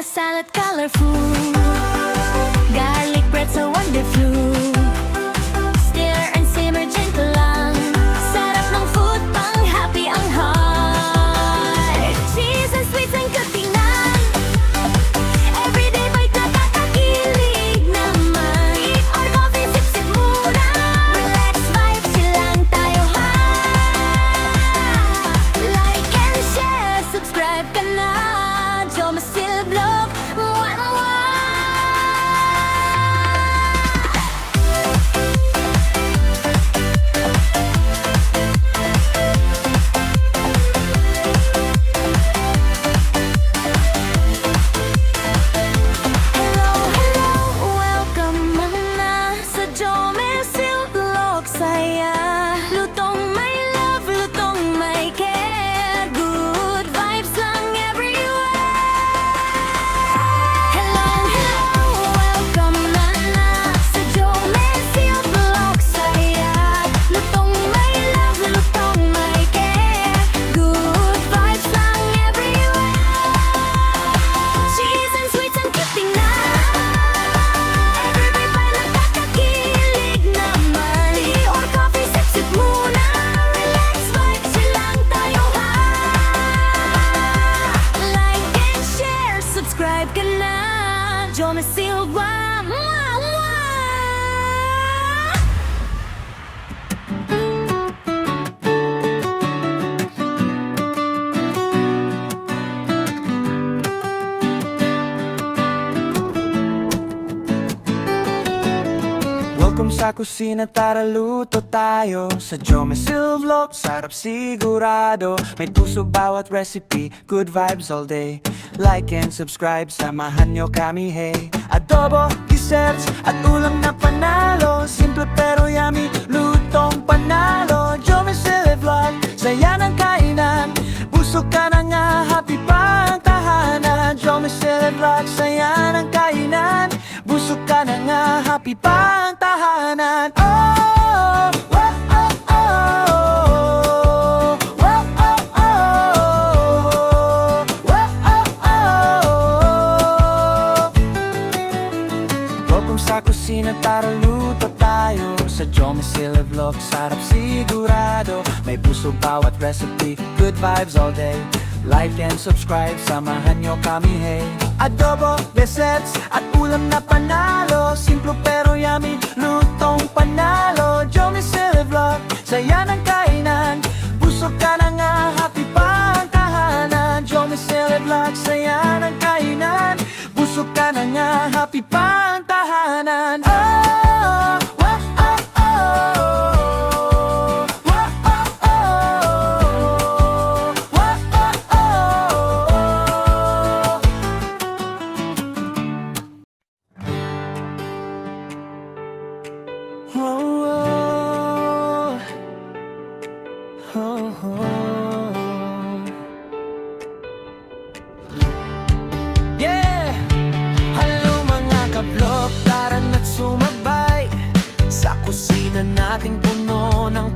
Tuna salad colorful, garlic bread so wonderful. Stir and simmer gentle lang, sarap ng food pang happy ang heart. Cheese and sweets and good tingnan, everyday bite nakakakilig naman. Tea or coffee, sip-sip muna, relax vibes lang tayo ha. Like and share, subscribe ka na, Jomasil Vlog. Subscribe ka na, Jomasil Vlog. Welcome sa kusina, tara luto tayo. Sa Jomasil Vlog, sarap sigurado. May puso bawat recipe, good vibes all day. Like and subscribe, samahan nyo kami hey. Adobo, desserts, at ulam na panalo. Simple pero yummy, lutong panalo. Jomasil Vlog, saya ng kainan. Busog ka na nga, happy pa ang tahanan. Jomasil Vlog, saya ng kainan. Busog ka na nga, happy pa ang tahanan. Oh, oh, oh, oh, oh, oh, oh, oh, oh. Welcome sa kusina, tara luto tayo. Sa Jomasil Vlog, sarap sigurado. May puso bawat recipe, good vibes all day. Like and subscribe, samahan nyo kami hey. Adobo, desserts, at ulam na panalo. Simple pero yummy, lutong panalo. Jomasil Vlog, saya ng kainan. Busog ka na nga, happy pa ang tahanan. Jomasil Vlog, saya ng kainan. Busog ka na nga, happy pa ang tahanan. Oh, oh, oh, oh. Yeah! Hello mga ka-vlog, tara na't sumabay sa kusina nating puno ng